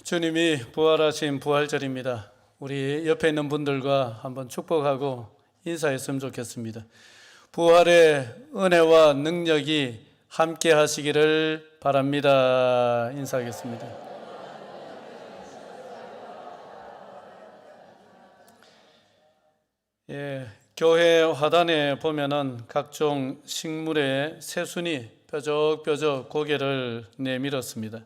주님이 부활하신 부활절입니다. 우리 옆에 있는 분들과 한번 축복하고 인사했으면 좋겠습니다. 부활의 은혜와 능력이 함께 하시기를 바랍니다. 인사하겠습니다. 교회 화단에 보면은 각종 식물의 새순이 뾰족뾰족 고개를 내밀었습니다.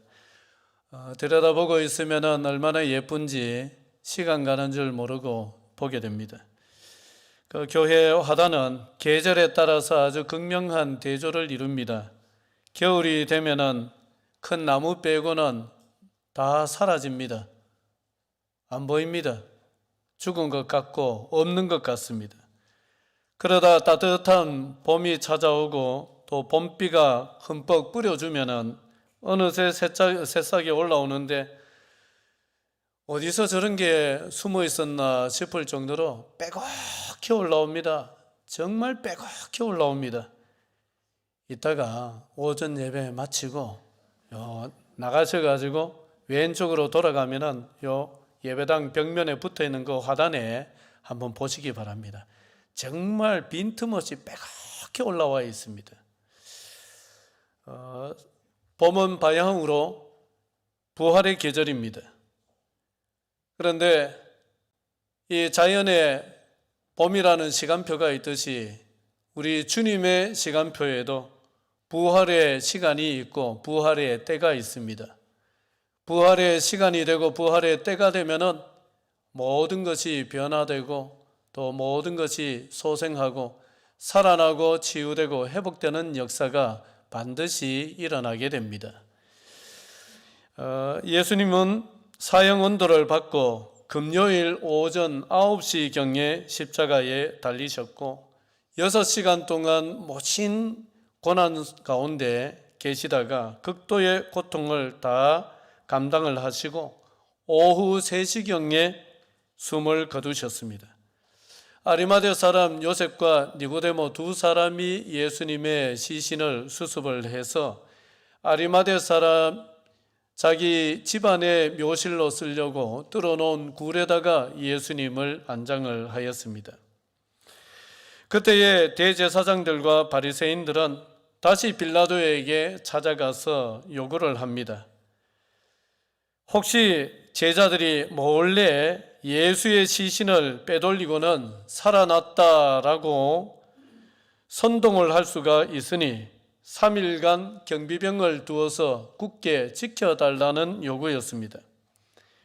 들여다보고 있으면 얼마나 예쁜지 시간 가는 줄 모르고 보게 됩니다. 그 교회 화단은 계절에 따라서 아주 극명한 대조를 이룹니다. 겨울이 되면은 큰 나무 빼고는 다 사라집니다. 안 보입니다. 죽은 것 같고 없는 것 같습니다. 그러다 따뜻한 봄이 찾아오고 또 봄비가 흠뻑 뿌려주면은 어느새 새싹이 올라오는데 어디서 저런 게 숨어 있었나 싶을 정도로 빼곡히 올라옵니다. 정말 빼곡히 올라옵니다. 이따가 오전 예배 마치고 나가셔가지고 왼쪽으로 돌아가면은 예배당 벽면에 붙어 있는 그 화단에 한번 보시기 바랍니다. 정말 빈틈없이 빼곡히 올라와 있습니다. 봄은 바야흐로 부활의 계절입니다. 그런데 이 자연의 봄이라는 시간표가 있듯이 우리 주님의 시간표에도 부활의 시간이 있고 부활의 때가 있습니다. 부활의 시간이 되고 부활의 때가 되면은 모든 것이 변화되고 또 모든 것이 소생하고 살아나고 치유되고 회복되는 역사가 반드시 일어나게 됩니다. 예수님은 사형 언도를 받고 금요일 오전 9시경에 십자가에 달리셨고 6시간 동안 모진 고난 가운데 계시다가 극도의 고통을 다 감당을 하시고 오후 3시경에 숨을 거두셨습니다. 아리마대 사람 요셉과 니고데모 두 사람이 예수님의 시신을 수습을 해서 아리마대 사람 자기 집안의 묘실로 쓰려고 뚫어놓은 굴에다가 예수님을 안장을 하였습니다. 그때의 대제사장들과 바리새인들은 다시 빌라도에게 찾아가서 요구를 합니다. 혹시 제자들이 몰래 예수의 시신을 빼돌리고는 살아났다라고 선동을 할 수가 있으니 3일간 경비병을 두어서 굳게 지켜달라는 요구였습니다.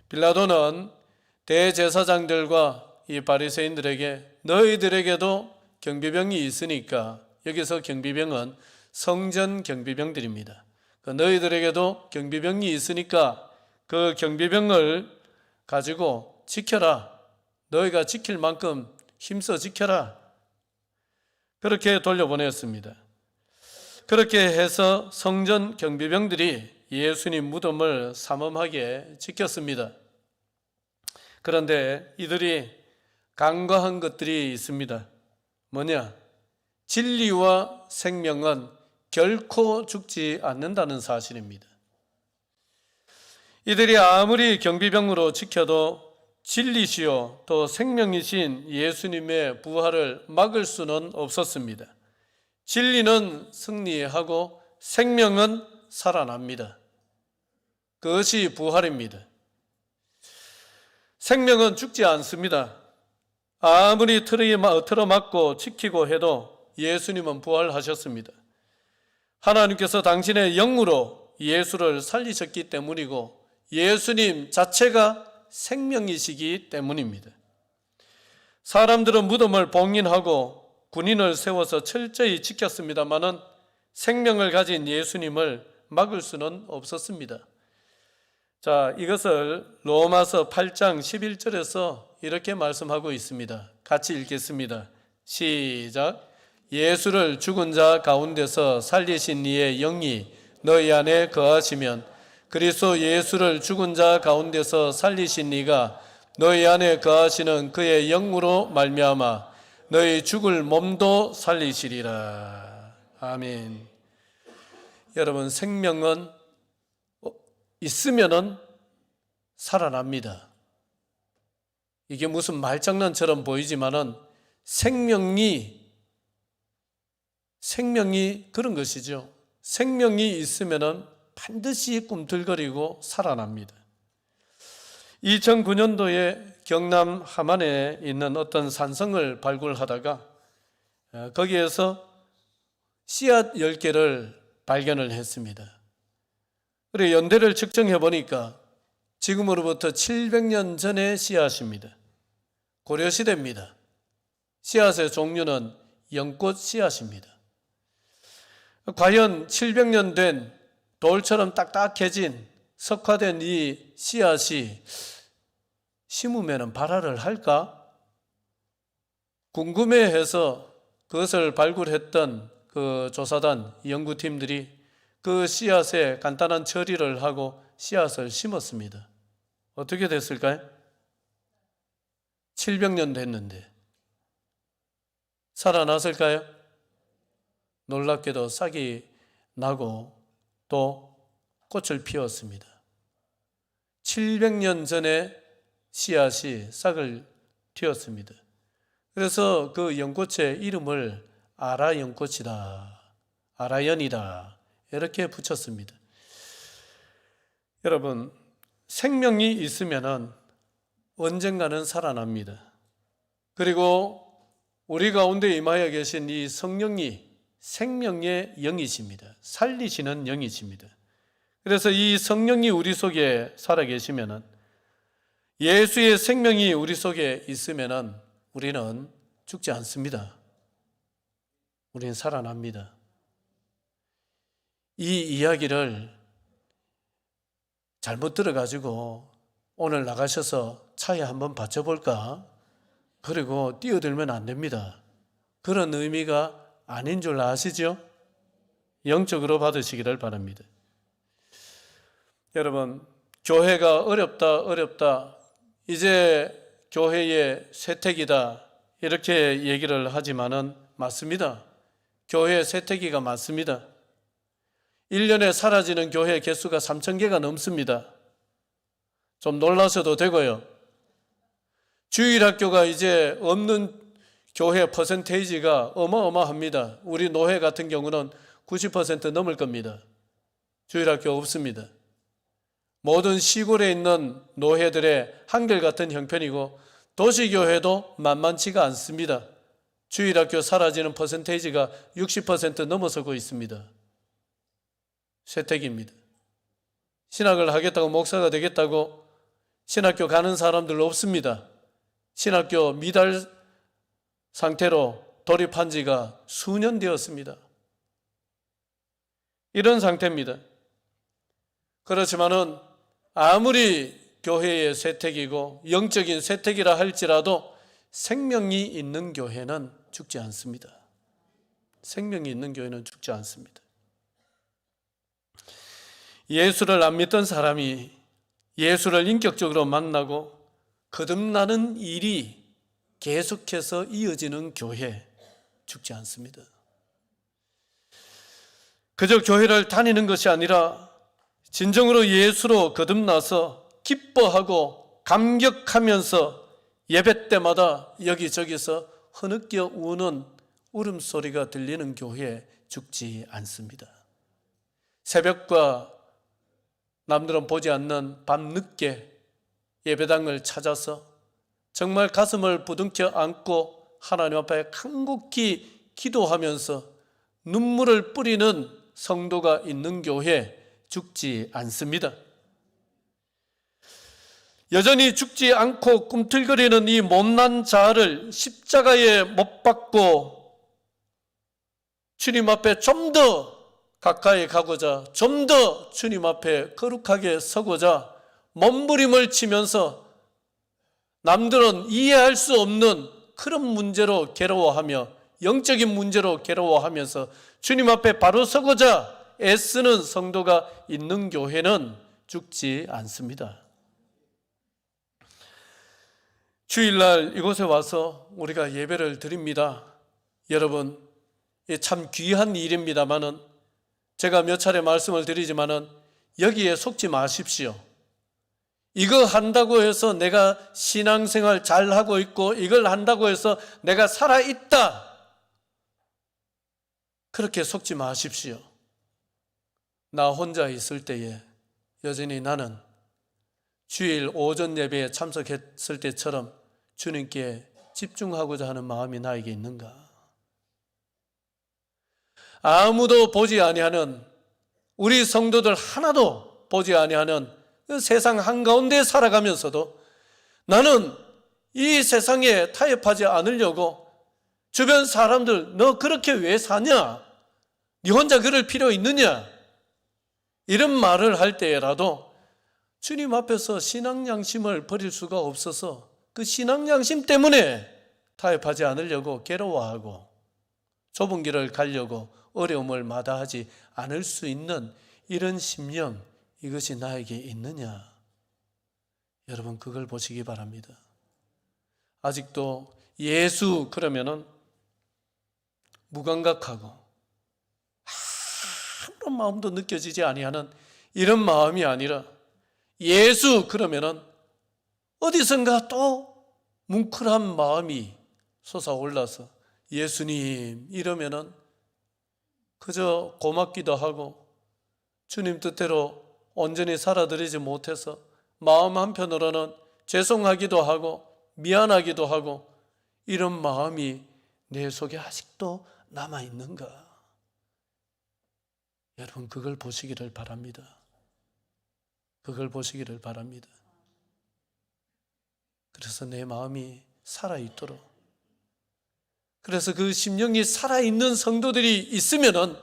빌라도는 대제사장들과 이 바리새인들에게 너희들에게도 경비병이 있으니까, 여기서 경비병은 성전 경비병들입니다. 너희들에게도 경비병이 있으니까 그 경비병을 가지고 지켜라. 너희가 지킬 만큼 힘써 지켜라. 그렇게 돌려보냈습니다. 그렇게 해서 성전 경비병들이 예수님 무덤을 삼엄하게 지켰습니다. 그런데 이들이 간과한 것들이 있습니다. 뭐냐? 진리와 생명은 결코 죽지 않는다는 사실입니다. 이들이 아무리 경비병으로 지켜도 진리시요 또 생명이신 예수님의 부활을 막을 수는 없었습니다. 진리는 승리하고 생명은 살아납니다. 그것이 부활입니다. 생명은 죽지 않습니다. 아무리 틀어막고 지키고 해도 예수님은 부활하셨습니다. 하나님께서 당신의 영으로 예수를 살리셨기 때문이고 예수님 자체가 생명이시기 때문입니다. 사람들은 무덤을 봉인하고 군인을 세워서 철저히 지켰습니다마는 생명을 가진 예수님을 막을 수는 없었습니다. 자, 이것을 로마서 8장 11절에서 이렇게 말씀하고 있습니다. 같이 읽겠습니다. 시작. 예수를 죽은 자 가운데서 살리신 이의 영이 너희 안에 거하시면 그리스도 예수를 죽은 자 가운데서 살리신 이가 너희 안에 거하시는 그의 영으로 말미암아 너희 죽을 몸도 살리시리라. 아멘. 여러분, 생명은 있으면은 살아납니다. 이게 무슨 말장난처럼 보이지만은 생명이 그런 것이죠. 생명이 있으면은 반드시 꿈틀거리고 살아납니다. 2009년도에 경남 함안에 있는 어떤 산성을 발굴하다가 거기에서 씨앗 10개를 발견을 했습니다. 그리고 연대를 측정해 보니까 지금으로부터 700년 전의 씨앗입니다. 고려시대입니다. 씨앗의 종류는 연꽃 씨앗입니다. 과연 700년 된 돌처럼 딱딱해진 석화된 이 씨앗이 심으면 발화를 할까? 궁금해해서 그것을 발굴했던 그 조사단 연구팀들이 그 씨앗에 간단한 처리를 하고 씨앗을 심었습니다. 어떻게 됐을까요? 700년 됐는데 살아났을까요? 놀랍게도 싹이 나고 또 꽃을 피웠습니다. 700년 전에 씨앗이 싹을 틔웠습니다. 그래서 그 연꽃의 이름을 아라연꽃이다, 아라연이다 이렇게 붙였습니다. 여러분, 생명이 있으면 언젠가는 살아납니다. 그리고 우리 가운데 임하여 계신 이 성령이 생명의 영이십니다. 살리시는 영이십니다. 그래서 이 성령이 우리 속에 살아계시면, 예수의 생명이 우리 속에 있으면 우리는 죽지 않습니다. 우리는 살아납니다. 이 이야기를 잘못 들어가지고 오늘 나가셔서 차에 한번 받쳐볼까? 그리고 뛰어들면 안 됩니다. 그런 의미가 아닌 줄 아시죠? 영적으로 받으시기를 바랍니다. 여러분, 교회가 어렵다. 이제 교회의 쇠퇴기다 이렇게 얘기를 하지만은 맞습니다. 교회의 쇠퇴기가 맞습니다. 1년에 사라지는 교회 개수가 3,000개가 넘습니다. 좀 놀라셔도 되고요. 주일학교가 이제 없는 교회 퍼센테이지가 어마어마합니다. 우리 노회 같은 경우는 90% 넘을 겁니다. 주일학교 없습니다. 모든 시골에 있는 노회들의 한결같은 형편이고 도시교회도 만만치가 않습니다. 주일학교 사라지는 퍼센테이지가 60% 넘어서고 있습니다. 쇠퇴기입니다. 신학을 하겠다고 목사가 되겠다고 신학교 가는 사람들 없습니다. 신학교 미달 상태로 돌입한 지가 수년 되었습니다. 이런 상태입니다. 그렇지만은 아무리 교회의 쇠퇴기고 영적인 쇠퇴기라 할지라도 생명이 있는 교회는 죽지 않습니다. 생명이 있는 교회는 죽지 않습니다. 예수를 안 믿던 사람이 예수를 인격적으로 만나고 거듭나는 일이 계속해서 이어지는 교회, 죽지 않습니다. 그저 교회를 다니는 것이 아니라 진정으로 예수로 거듭나서 기뻐하고 감격하면서 예배 때마다 여기저기서 흐느껴 우는 울음소리가 들리는 교회, 죽지 않습니다. 새벽과 남들은 보지 않는 밤늦게 예배당을 찾아서 정말 가슴을 부둥켜 안고 하나님 앞에 간곡히 기도하면서 눈물을 뿌리는 성도가 있는 교회, 죽지 않습니다. 여전히 죽지 않고 꿈틀거리는 이 못난 자를 십자가에 못 박고 주님 앞에 좀 더 가까이 가고자, 좀 더 주님 앞에 거룩하게 서고자 몸부림을 치면서 남들은 이해할 수 없는 그런 문제로 괴로워하며 영적인 문제로 괴로워하면서 주님 앞에 바로 서고자 애쓰는 성도가 있는 교회는 죽지 않습니다. 주일날 이곳에 와서 우리가 예배를 드립니다. 여러분, 참 귀한 일입니다만은 제가 몇 차례 말씀을 드리지만은 여기에 속지 마십시오. 이거 한다고 해서 내가 신앙생활 잘하고 있고 이걸 한다고 해서 내가 살아있다, 그렇게 속지 마십시오. 나 혼자 있을 때에 여전히 나는 주일 오전 예배에 참석했을 때처럼 주님께 집중하고자 하는 마음이 나에게 있는가? 아무도 보지 아니하는, 우리 성도들 하나도 보지 아니하는 그 세상 한가운데 살아가면서도 나는 이 세상에 타협하지 않으려고 주변 사람들 너 그렇게 왜 사냐? 네 혼자 그럴 필요 있느냐? 이런 말을 할 때라도 주님 앞에서 신앙 양심을 버릴 수가 없어서 그 신앙 양심 때문에 타협하지 않으려고 괴로워하고 좁은 길을 가려고 어려움을 마다하지 않을 수 있는 이런 심령, 이것이 나에게 있느냐? 여러분, 그걸 보시기 바랍니다. 아직도 예수 그러면은 무감각하고 아무런 마음도 느껴지지 아니하는 이런 마음이 아니라, 예수 그러면은 어디선가 또 뭉클한 마음이 솟아올라서 예수님 이러면은 그저 고맙기도 하고 주님 뜻대로 온전히 살아드리지 못해서 마음 한편으로는 죄송하기도 하고 미안하기도 하고, 이런 마음이 내 속에 아직도 남아있는가? 여러분, 그걸 보시기를 바랍니다. 그걸 보시기를 바랍니다. 그래서 내 마음이 살아있도록, 그래서 그 심령이 살아있는 성도들이 있으면은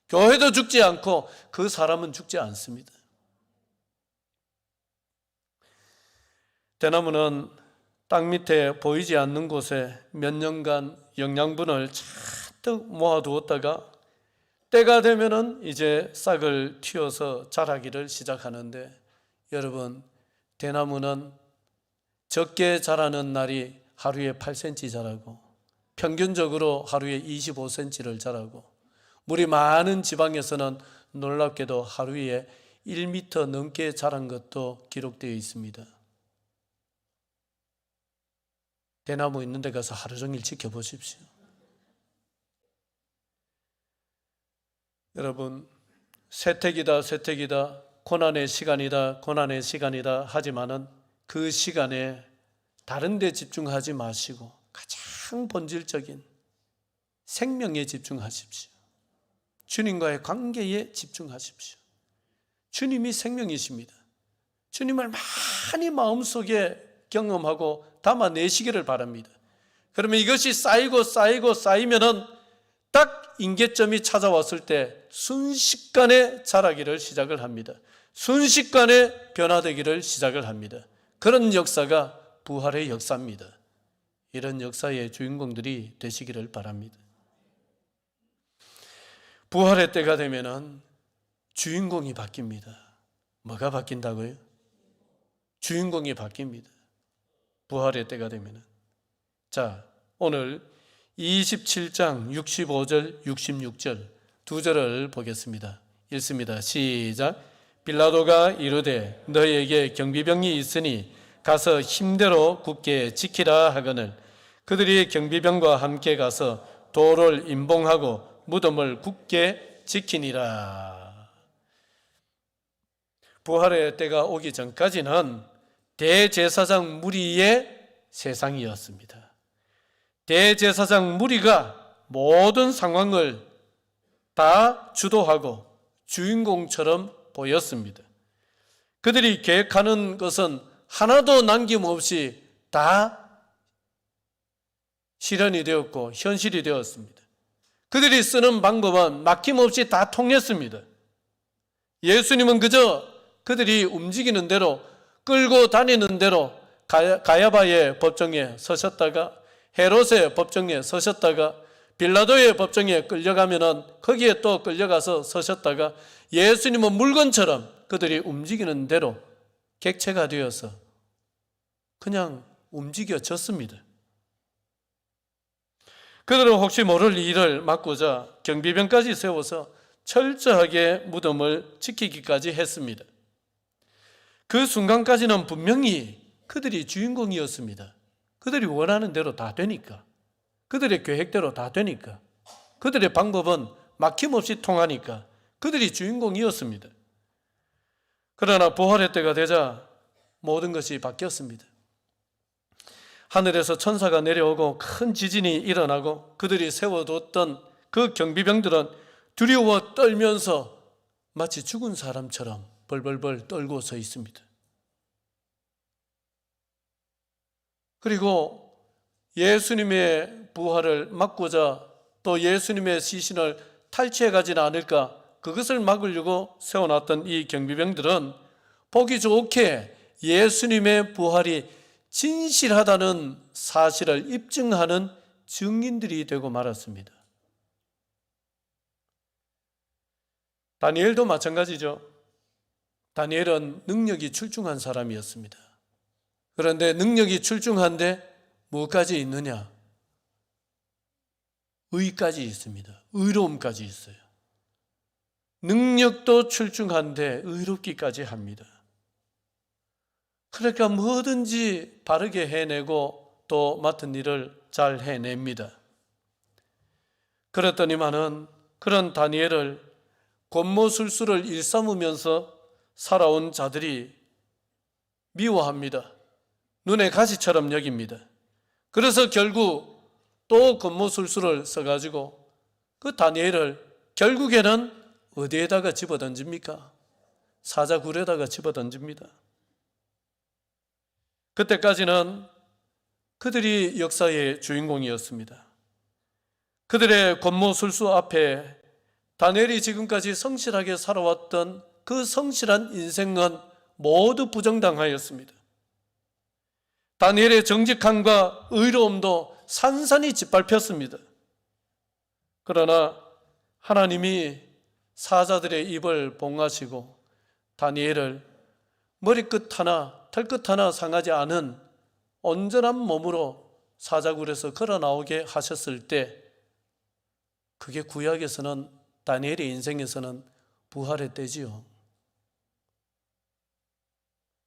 교회도 죽지 않고 그 사람은 죽지 않습니다. 대나무는 땅 밑에 보이지 않는 곳에 몇 년간 영양분을 잔뜩 모아두었다가 때가 되면은 이제 싹을 틔워서 자라기를 시작하는데, 여러분, 대나무는 적게 자라는 날이 하루에 8cm 자라고 평균적으로 하루에 25cm를 자라고, 물이 많은 지방에서는 놀랍게도 하루에 1m 넘게 자란 것도 기록되어 있습니다. 대나무 있는 데 가서 하루 종일 지켜보십시오. 여러분, 세택이다 고난의 시간이다 고난의 시간이다 하지만은 그 시간에 다른 데 집중하지 마시고 가장 본질적인 생명에 집중하십시오. 주님과의 관계에 집중하십시오. 주님이 생명이십니다. 주님을 많이 마음속에 경험하고 담아내시기를 바랍니다. 그러면 이것이 쌓이면은 딱 임계점이 찾아왔을 때 순식간에 자라기를 시작을 합니다. 순식간에 변화되기를 시작을 합니다. 그런 역사가 부활의 역사입니다. 이런 역사의 주인공들이 되시기를 바랍니다. 부활의 때가 되면은 주인공이 바뀝니다. 뭐가 바뀐다고요? 주인공이 바뀝니다. 부활의 때가 되면은. 자, 오늘 27장 65절 66절 두 절을 보겠습니다. 읽습니다. 시작. 빌라도가 이르되 너희에게 경비병이 있으니 가서 힘대로 굳게 지키라 하거늘 그들이 경비병과 함께 가서 돌을 임봉하고 무덤을 굳게 지키니라. 부활의 때가 오기 전까지는 대제사장 무리의 세상이었습니다. 대제사장 무리가 모든 상황을 다 주도하고 주인공처럼 보였습니다. 그들이 계획하는 것은 하나도 남김없이 다 실현이 되었고 현실이 되었습니다. 그들이 쓰는 방법은 막힘없이 다 통했습니다. 예수님은 그저 그들이 움직이는 대로, 끌고 다니는 대로 가야바의 법정에 서셨다가 헤롯의 법정에 서셨다가 빌라도의 법정에 끌려가면은 거기에 또 끌려가서 서셨다가 예수님은 물건처럼 그들이 움직이는 대로 객체가 되어서 그냥 움직여졌습니다. 그들은 혹시 모를 일을 막고자 경비병까지 세워서 철저하게 무덤을 지키기까지 했습니다. 그 순간까지는 분명히 그들이 주인공이었습니다. 그들이 원하는 대로 다 되니까, 그들의 계획대로 다 되니까, 그들의 방법은 막힘없이 통하니까 그들이 주인공이었습니다. 그러나 부활의 때가 되자 모든 것이 바뀌었습니다. 하늘에서 천사가 내려오고 큰 지진이 일어나고 그들이 세워뒀던 그 경비병들은 두려워 떨면서 마치 죽은 사람처럼 벌벌벌 떨고 서 있습니다. 그리고 예수님의 부활을 막고자 또 예수님의 시신을 탈취해 가지는 않을까, 그것을 막으려고 세워놨던 이 경비병들은 보기 좋게 예수님의 부활이 진실하다는 사실을 입증하는 증인들이 되고 말았습니다. 다니엘도 마찬가지죠. 다니엘은 능력이 출중한 사람이었습니다. 그런데 능력이 출중한데 뭐까지 있느냐? 의까지 있습니다. 의로움까지 있어요. 능력도 출중한데 의롭기까지 합니다. 그러니까 뭐든지 바르게 해내고 또 맡은 일을 잘 해냅니다. 그랬더니만은 그런 다니엘을 권모술수를 일삼으면서 살아온 자들이 미워합니다. 눈에 가시처럼 여깁니다. 그래서 결국 또 권모술수를 써가지고 그 다니엘을 결국에는 어디에다가 집어던집니까? 사자굴에다가 집어던집니다. 그때까지는 그들이 역사의 주인공이었습니다. 그들의 권모술수 앞에 다니엘이 지금까지 성실하게 살아왔던 그 성실한 인생은 모두 부정당하였습니다. 다니엘의 정직함과 의로움도 산산이 짓밟혔습니다. 그러나 하나님이 사자들의 입을 봉하시고 다니엘을 머리끝 하나 털끝 하나 상하지 않은 온전한 몸으로 사자굴에서 걸어 나오게 하셨을 때, 그게 구약에서는, 다니엘의 인생에서는 부활의 때지요.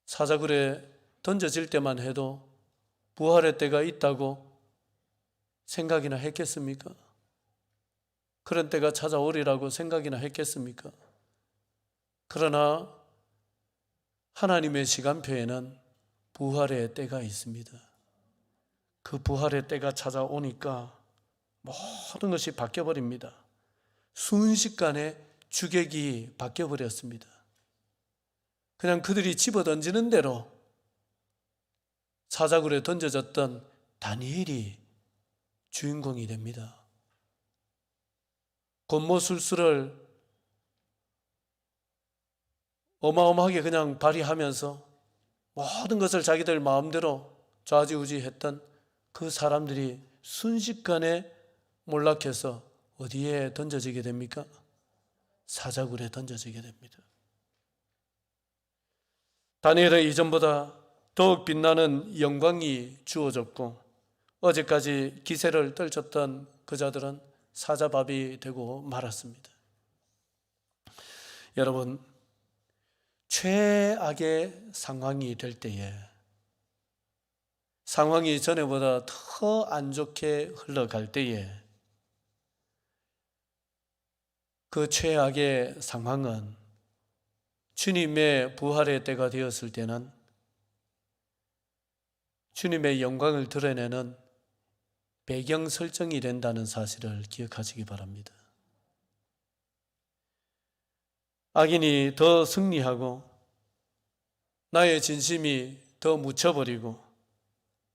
사자굴에 던져질 때만 해도 부활의 때가 있다고 생각이나 했겠습니까? 그런 때가 찾아오리라고 생각이나 했겠습니까? 그러나 하나님의 시간표에는 부활의 때가 있습니다. 그 부활의 때가 찾아오니까 모든 것이 바뀌어버립니다. 순식간에 주객이 바뀌어버렸습니다. 그냥 그들이 집어던지는 대로 사자굴에 던져졌던 다니엘이 주인공이 됩니다. 권모술수를 어마어마하게 그냥 발휘하면서 모든 것을 자기들 마음대로 좌지우지했던 그 사람들이 순식간에 몰락해서 어디에 던져지게 됩니까? 사자굴에 던져지게 됩니다. 다니엘의 이전보다 더욱 빛나는 영광이 주어졌고 어제까지 기세를 떨쳤던 그 자들은 사자밥이 되고 말았습니다. 여러분, 최악의 상황이 될 때에, 상황이 전에보다 더 안 좋게 흘러갈 때에, 그 최악의 상황은 주님의 부활의 때가 되었을 때는 주님의 영광을 드러내는 배경 설정이 된다는 사실을 기억하시기 바랍니다. 악인이 더 승리하고 나의 진심이 더 묻혀버리고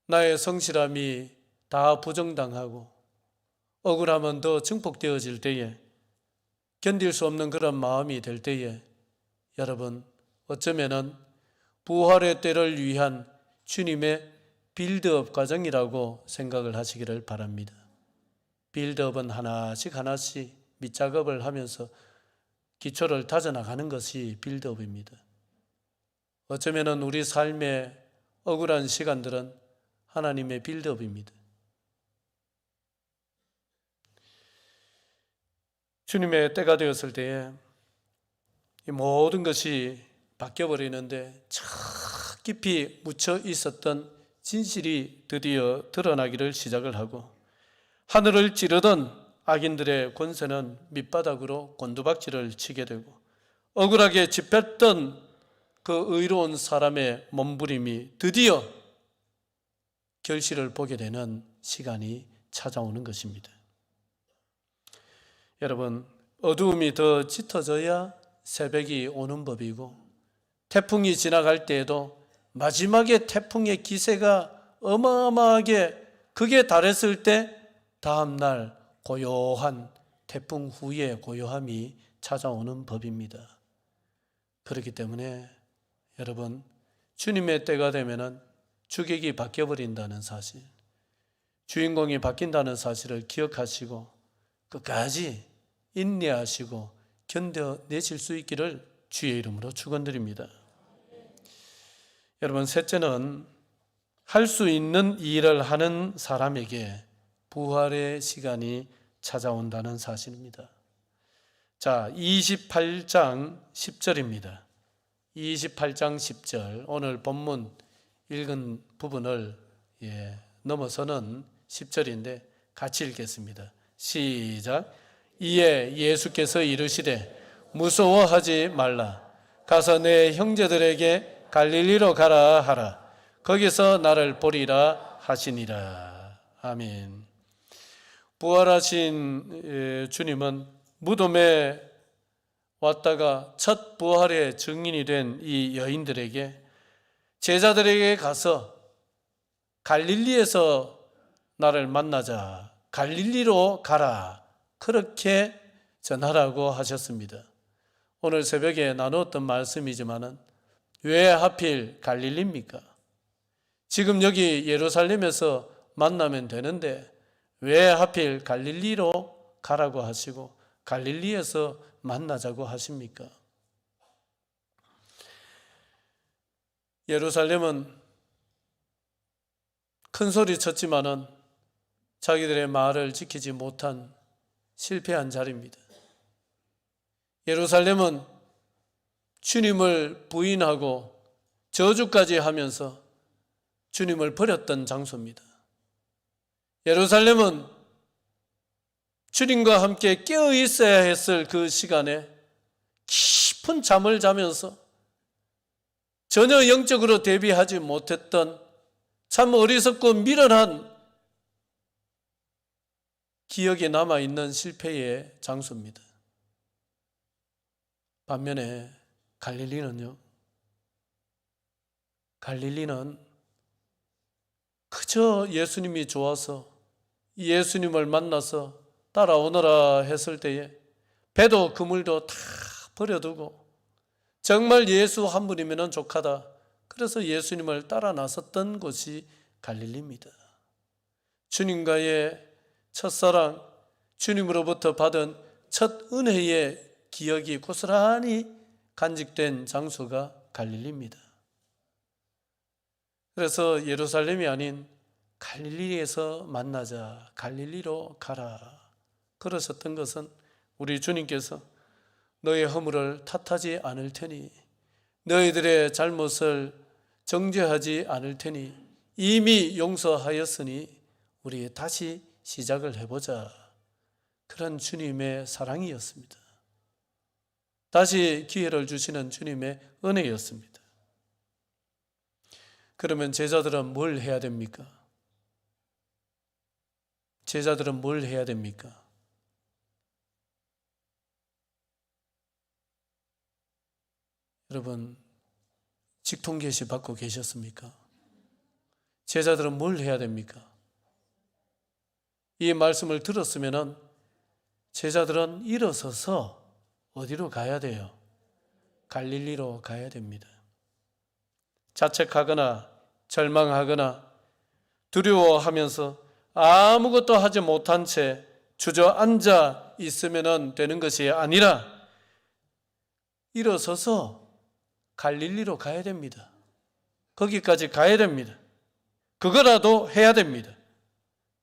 나의 성실함이 다 부정당하고 억울함은 더 증폭되어질 때에, 견딜 수 없는 그런 마음이 될 때에 여러분, 어쩌면은 부활의 때를 위한 주님의 빌드업 과정이라고 생각을 하시기를 바랍니다. 빌드업은 하나씩 하나씩 밑작업을 하면서 기초를 다져나가는 것이 빌드업입니다. 어쩌면은 우리 삶의 억울한 시간들은 하나님의 빌드업입니다. 주님의 때가 되었을 때에 이 모든 것이 바뀌어버리는데 저 깊이 묻혀 있었던 진실이 드디어 드러나기를 시작을 하고, 하늘을 찌르던 악인들의 권세는 밑바닥으로 곤두박질을 치게 되고, 억울하게 짚혔던 그 의로운 사람의 몸부림이 드디어 결실을 보게 되는 시간이 찾아오는 것입니다. 여러분, 어두움이 더 짙어져야 새벽이 오는 법이고, 태풍이 지나갈 때에도 마지막에 태풍의 기세가 어마어마하게 극에 달했을 때 다음날 고요한 태풍 후의 고요함이 찾아오는 법입니다. 그렇기 때문에 여러분, 주님의 때가 되면은 주객이 바뀌어버린다는 사실, 주인공이 바뀐다는 사실을 기억하시고 끝까지 인내하시고 견뎌내실 수 있기를 주의 이름으로 축원드립니다. 여러분, 셋째는 할 수 있는 일을 하는 사람에게 부활의 시간이 찾아온다는 사실입니다. 자, 28장 10절입니다. 28장 10절, 오늘 본문 읽은 부분을 넘어서는 10절인데 같이 읽겠습니다. 시작. 이에 예수께서 이르시되 무서워하지 말라. 가서 내 형제들에게 갈릴리로 가라 하라. 거기서 나를 보리라 하시니라. 아멘. 부활하신 주님은 무덤에 왔다가 첫 부활의 증인이 된 이 여인들에게, 제자들에게 가서 갈릴리에서 나를 만나자, 갈릴리로 가라, 그렇게 전하라고 하셨습니다. 오늘 새벽에 나누었던 말씀이지만은 왜 하필 갈릴리입니까? 지금 여기 예루살렘에서 만나면 되는데 왜 하필 갈릴리로 가라고 하시고 갈릴리에서 만나자고 하십니까? 예루살렘은 큰 소리 쳤지만은 자기들의 말을 지키지 못한 실패한 자리입니다. 예루살렘은 주님을 부인하고 저주까지 하면서 주님을 버렸던 장소입니다. 예루살렘은 주님과 함께 깨어 있어야 했을 그 시간에 깊은 잠을 자면서 전혀 영적으로 대비하지 못했던 참 어리석고 미련한 기억에 남아있는 실패의 장소입니다. 반면에 갈릴리는 그저 예수님이 좋아서 예수님을 만나서 따라오너라 했을 때에 배도 그물도 다 버려두고 정말 예수 한 분이면 족하다, 그래서 예수님을 따라 나섰던 곳이 갈릴리입니다. 주님과의 첫사랑, 주님으로부터 받은 첫 은혜의 기억이 고스란히 간직된 장소가 갈릴리입니다. 그래서 예루살렘이 아닌 갈릴리에서 만나자, 갈릴리로 가라 그러셨던 것은 우리 주님께서 너의 허물을 탓하지 않을 테니, 너희들의 잘못을 정죄하지 않을 테니, 이미 용서하였으니 우리 다시 시작을 해보자, 그런 주님의 사랑이었습니다. 다시 기회를 주시는 주님의 은혜였습니다. 그러면 제자들은 뭘 해야 됩니까? 제자들은 뭘 해야 됩니까? 여러분, 직통계시 받고 계셨습니까? 제자들은 뭘 해야 됩니까? 이 말씀을 들었으면 제자들은 일어서서 어디로 가야 돼요? 갈릴리로 가야 됩니다. 자책하거나 절망하거나 두려워하면서 아무것도 하지 못한 채 주저앉아 있으면 되는 것이 아니라 일어서서 갈릴리로 가야 됩니다. 거기까지 가야 됩니다. 그거라도 해야 됩니다.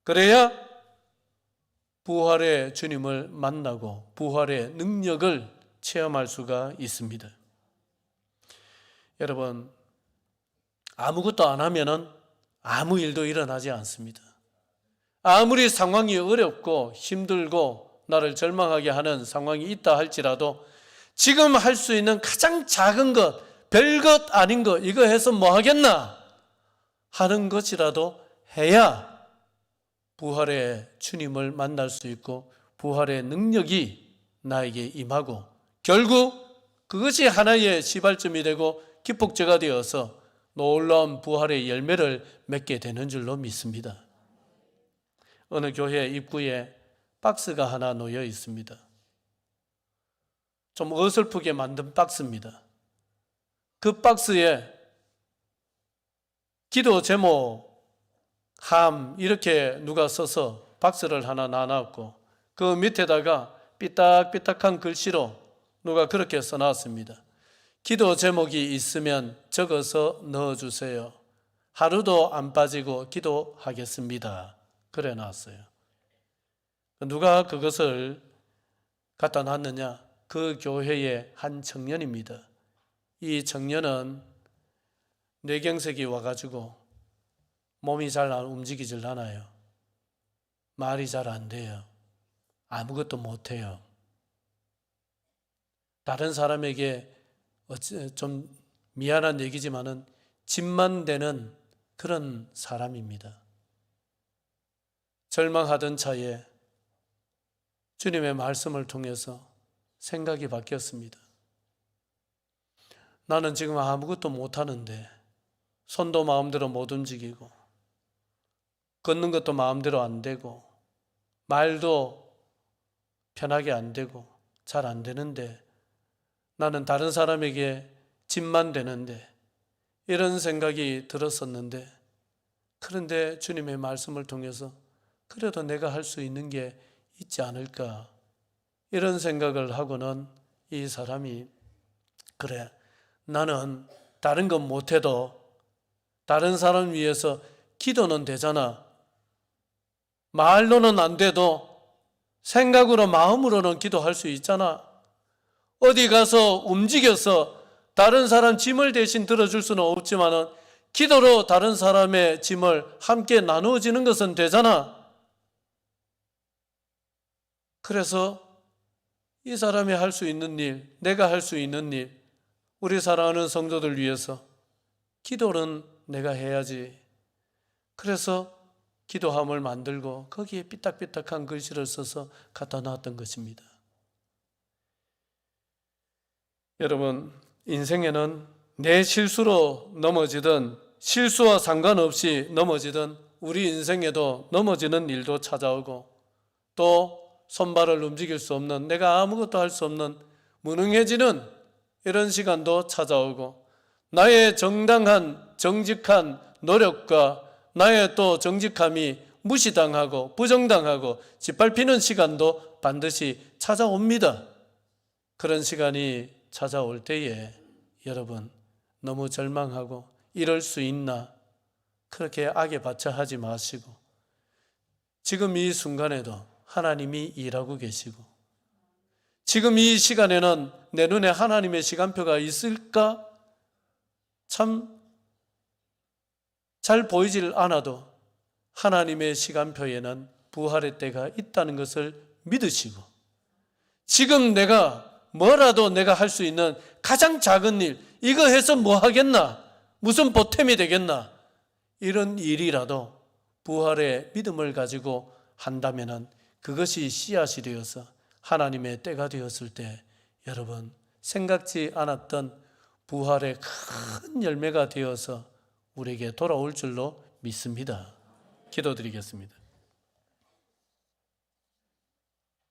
그래야 부활의 주님을 만나고 부활의 능력을 체험할 수가 있습니다. 여러분, 아무것도 안 하면은 아무 일도 일어나지 않습니다. 아무리 상황이 어렵고 힘들고 나를 절망하게 하는 상황이 있다 할지라도 지금 할 수 있는 가장 작은 것, 별것 아닌 것, 이거 해서 뭐 하겠나 하는 것이라도 해야 부활의 주님을 만날 수 있고 부활의 능력이 나에게 임하고 결국 그것이 하나의 시발점이 되고 기폭제가 되어서 놀라운 부활의 열매를 맺게 되는 줄로 믿습니다. 어느 교회 입구에 박스가 하나 놓여 있습니다. 좀 어설프게 만든 박스입니다. 그 박스에 기도 제목, 함 이렇게 누가 써서 박스를 하나 놔놨고 그 밑에다가 삐딱삐딱한 글씨로 누가 그렇게 써놨습니다. 기도 제목이 있으면 적어서 넣어주세요. 하루도 안 빠지고 기도하겠습니다. 그래 놨어요. 누가 그것을 갖다 놨느냐? 그 교회의 한 청년입니다. 이 청년은 뇌경색이 와가지고 몸이 잘 움직이질 않아요. 말이 잘 안 돼요. 아무것도 못해요. 다른 사람에게 좀 미안한 얘기지만은 짐만 되는 그런 사람입니다. 절망하던 차에 주님의 말씀을 통해서 생각이 바뀌었습니다. 나는 지금 아무것도 못하는데 손도 마음대로 못 움직이고 걷는 것도 마음대로 안 되고 말도 편하게 안 되고 잘 안 되는데 나는 다른 사람에게 짐만 되는데 이런 생각이 들었었는데 그런데 주님의 말씀을 통해서 그래도 내가 할 수 있는 게 있지 않을까 이런 생각을 하고는 이 사람이 그래 나는 다른 건 못해도 다른 사람 위해서 기도는 되잖아. 말로는 안 돼도 생각으로 마음으로는 기도할 수 있잖아. 어디 가서 움직여서 다른 사람 짐을 대신 들어줄 수는 없지만은 기도로 다른 사람의 짐을 함께 나누어지는 것은 되잖아. 그래서 이 사람이 할 수 있는 일, 내가 할 수 있는 일, 우리 사랑하는 성도들 위해서 기도는 내가 해야지. 그래서 기도함을 만들고 거기에 삐딱삐딱한 글씨를 써서 갖다 놨던 것입니다. 여러분, 인생에는 내 실수로 넘어지든 실수와 상관없이 넘어지든 우리 인생에도 넘어지는 일도 찾아오고 또 손발을 움직일 수 없는 내가 아무것도 할 수 없는 무능해지는 이런 시간도 찾아오고 나의 정당한 정직한 노력과 나의 또 정직함이 무시당하고 부정당하고 짓밟히는 시간도 반드시 찾아옵니다. 그런 시간이 찾아올 때에 여러분 너무 절망하고 이럴 수 있나 그렇게 악에 받쳐하지 마시고 지금 이 순간에도 하나님이 일하고 계시고 지금 이 시간에는 내 눈에 하나님의 시간표가 있을까? 참 잘 보이질 않아도 하나님의 시간표에는 부활의 때가 있다는 것을 믿으시고 지금 내가 뭐라도 내가 할 수 있는 가장 작은 일 이거 해서 뭐 하겠나? 무슨 보탬이 되겠나? 이런 일이라도 부활의 믿음을 가지고 한다면은 그것이 씨앗이 되어서 하나님의 때가 되었을 때 여러분 생각지 않았던 부활의 큰 열매가 되어서 우리에게 돌아올 줄로 믿습니다. 기도드리겠습니다.